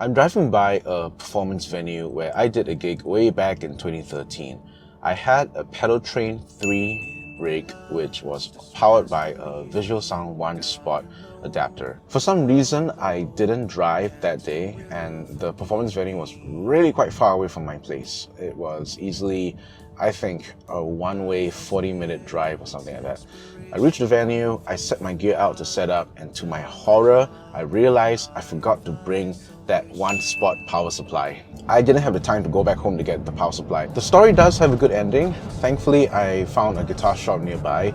I'm driving by a performance venue where I did a gig way back in 2013. I had a Pedal Train 3 rig which was powered by a Visual Sound 1 Spot adapter. For some reason, I didn't drive that day and the performance venue was really quite far away from my place. It was easily, I think, a one-way 40-minute drive or something like that. I reached the venue, I set my gear out to set up, and to my horror, I realized I forgot to bring that 1 spot power supply. I didn't have the time to go back home to get the power supply. The story does have a good ending. Thankfully, I found a guitar shop nearby.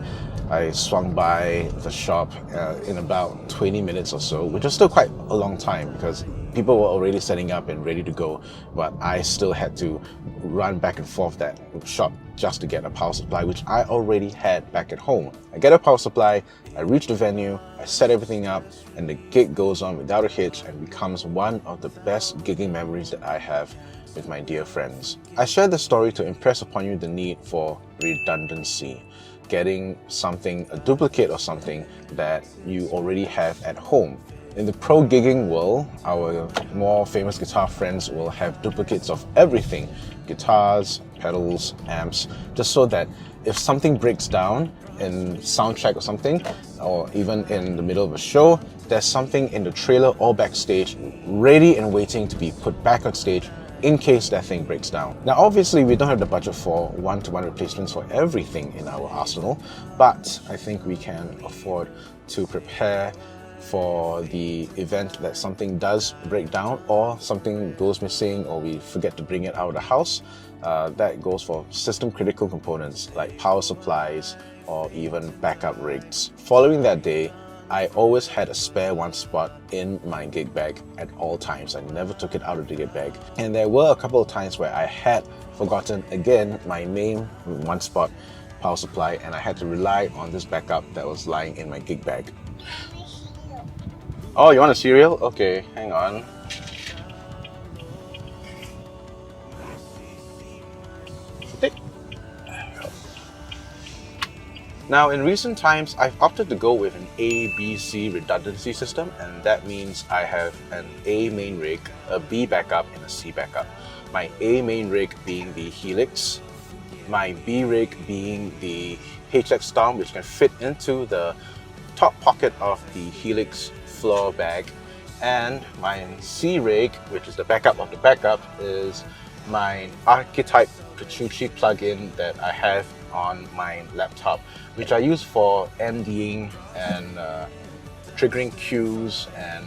I swung by the shop in about 20 minutes or so, which was still quite a long time because people were already setting up and ready to go, but I still had to run back and forth that shop just to get a power supply, which I already had back at home. I get a power supply, I reach the venue, I set everything up, and the gig goes on without a hitch and becomes one of the best gigging memories that I have with my dear friends. I share this story to impress upon you the need for redundancy. Getting something, a duplicate of something that you already have at home. In the pro gigging world, our more famous guitar friends will have duplicates of everything. Guitars, pedals, amps, just so that if something breaks down in soundtrack or something, or even in the middle of a show, there's something in the trailer or backstage ready and waiting to be put back on stage in case that thing breaks down. Now obviously we don't have the budget for one-to-one replacements for everything in our arsenal, but I think we can afford to prepare for the event that something does break down or something goes missing or we forget to bring it out of the house. That goes for system critical components like power supplies or even backup rigs. Following that day, I always had a spare 1 spot in my gig bag at all times. I never took it out of the gig bag. And there were a couple of times where I had forgotten again my main 1 spot power supply and I had to rely on this backup that was lying in my gig bag. Oh, you want a cereal? Okay, hang on. Now, in recent times, I've opted to go with an ABC redundancy system, and that means I have an A main rig, a B backup, and a C backup. My A main rig being the Helix, my B rig being the HX Storm, which can fit into the top pocket of the Helix floor bag, and my C rig, which is the backup of the backup, is my Archetype Petrucci plugin that I have on my laptop, which I use for MDing and triggering cues and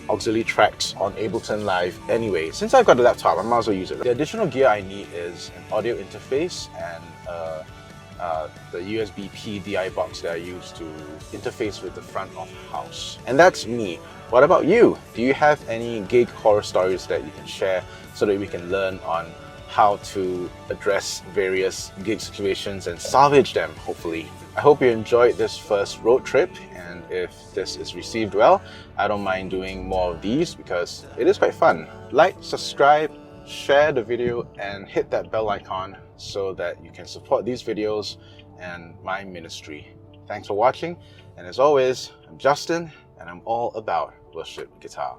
auxiliary tracks on Ableton Live. Anyway, since I've got the laptop, I might as well use it. The additional gear I need is an audio interface and the USB PDI box that I use to interface with the front of the house. And that's me. What about you? Do you have any gig horror stories that you can share so that we can learn on how to address various gig situations and salvage them, hopefully? I hope you enjoyed this first road trip, and if this is received well, I don't mind doing more of these because it is quite fun. Like, subscribe, share the video, and hit that bell icon so that you can support these videos and my ministry. Thanks for watching, and as always, I'm Justin, and I'm all about worship guitar.